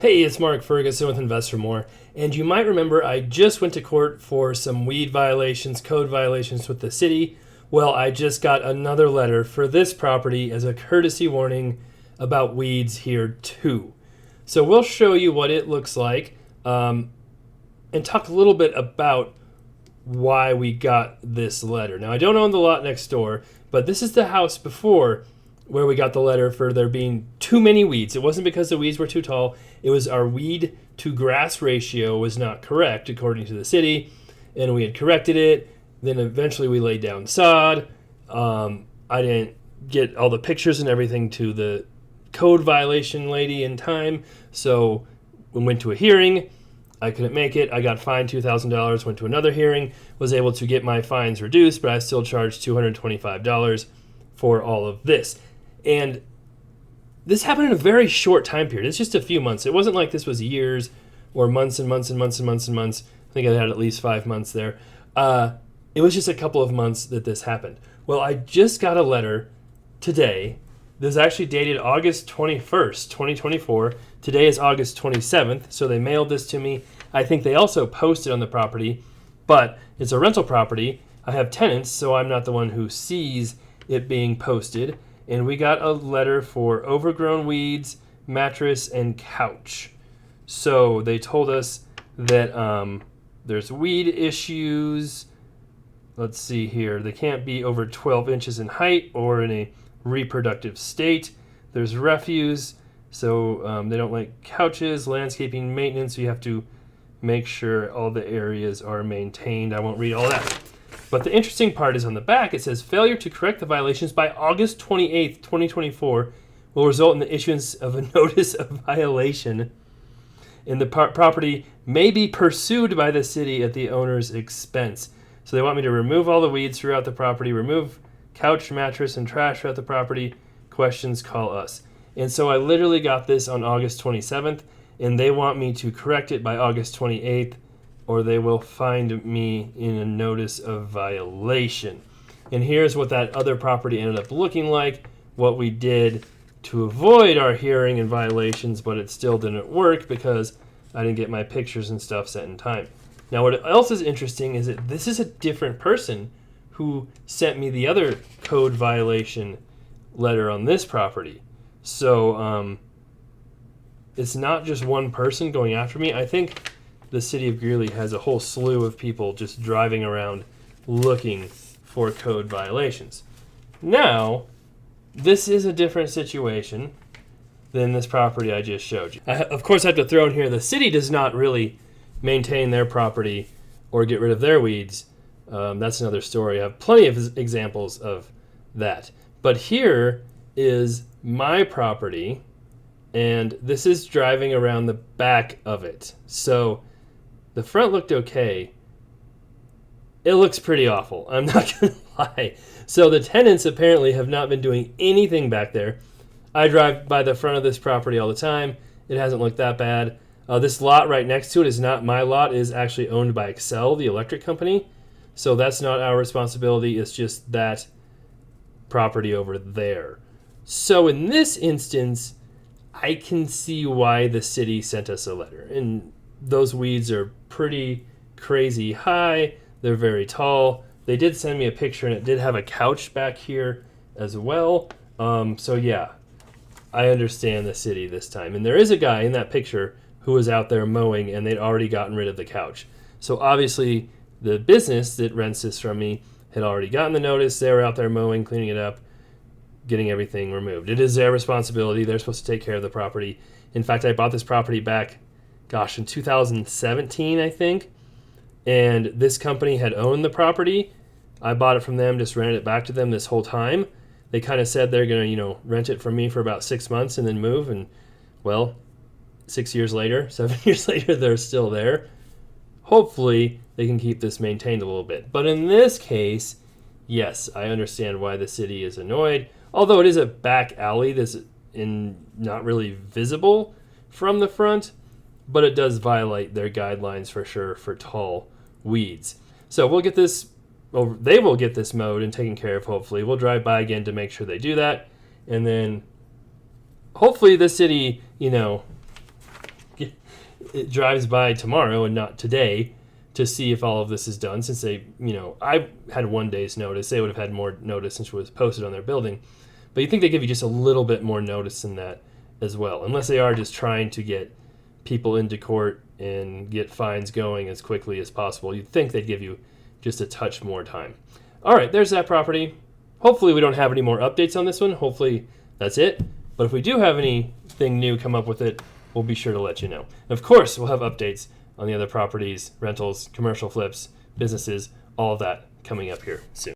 Hey, it's Mark Ferguson with Invest for More, and you might remember I just went to court for some weed violations, code violations with the city. Well, I just got another letter for this property as a courtesy warning about weeds here too. So we'll show you what it looks like and talk a little bit about why we got this letter. Now, I don't own the lot next door, but this is the house before where we got the letter for there being too many weeds. It wasn't because the weeds were too tall. It was our weed to grass ratio was not correct according to the city, and we had corrected it. Then eventually we laid down sod. I didn't get all the pictures and everything to the code violation lady in time, so we went to a hearing. I couldn't make it. I got fined $2,000, went to another hearing, was able to get my fines reduced, but I still charged $225 for all of this. And this happened in a very short time period. It's just a few months. It wasn't like this was years or months and months and months and months and months. I think I had at least 5 months there. It was just a couple of months that this happened. Well, I just got a letter today. This is actually dated August 21st, 2024. Today is August 27th, so they mailed this to me. I think they also posted on the property, but it's a rental property. I have tenants, so I'm not the one who sees it being posted. And we got a letter for overgrown weeds, mattress, and couch. So they told us that there's weed issues. Let's see here. They can't be over 12 inches in height or in a reproductive state. There's refuse, so they don't like couches, landscaping, maintenance. So you have to make sure all the areas are maintained. I won't read all that. But the interesting part is on the back, it says failure to correct the violations by August 28th, 2024 will result in the issuance of a notice of violation, and the property may be pursued by the city at the owner's expense. So they want me to remove all the weeds throughout the property, remove couch, mattress, and trash throughout the property. Questions, call us. And so I literally got this on August 27th, and they want me to correct it by August 28th, or they will find me in a notice of violation. And here's what that other property ended up looking like, what we did to avoid our hearing and violations, but it still didn't work because I didn't get my pictures and stuff set in time. Now, what else is interesting is that this is a different person who sent me the other code violation letter on this property. So it's not just one person going after me. I think the city of Greeley has a whole slew of people just driving around looking for code violations. Now, this is a different situation than this property I just showed you. Of course, I have to throw in here, the city does not really maintain their property or get rid of their weeds. That's another story. I have plenty of examples of that. But here is my property, and this is driving around the back of it. So the front looked okay. It looks pretty awful. I'm not going to lie. So the tenants apparently have not been doing anything back there. I drive by the front of this property all the time. It hasn't looked that bad. This lot right next to it is not my lot. It is actually owned by Excel, the electric company. So that's not our responsibility. It's just that property over there. So in this instance, I can see why the city sent us a letter. And those weeds are pretty crazy high. They're very tall. They did send me a picture, and it did have a couch back here as well. So yeah, I understand the city this time. And there is a guy in that picture who was out there mowing, and they'd already gotten rid of the couch. So obviously the business that rents this from me had already gotten the notice. They were out there mowing, cleaning it up, getting everything removed. It is their responsibility. They're supposed to take care of the property. In fact, I bought this property back in 2017, I think. And this company had owned the property. I bought it from them, just rented it back to them this whole time. They kind of said they're going to, rent it from me for about 6 months and then move. And, well, 6 years later, 7 years later, they're still there. Hopefully, they can keep this maintained a little bit. But in this case, yes, I understand why the city is annoyed. Although it is a back alley that's not really visible from the front, but it does violate their guidelines for sure for tall weeds. So we'll get this, or they will get this mowed and taken care of, hopefully. We'll drive by again to make sure they do that. And then hopefully the city, it drives by tomorrow and not today to see if all of this is done, since they, I had 1 day's notice. They would have had more notice since it was posted on their building. But you think they give you just a little bit more notice than that as well, unless they are just trying to get people into court and get fines going as quickly as possible. You'd think they'd give you just a touch more time. All right, there's that property. Hopefully we don't have any more updates on this one. Hopefully that's it. But if we do have anything new come up with it, we'll be sure to let you know. Of course, we'll have updates on the other properties, rentals, commercial flips, businesses, all of that coming up here soon.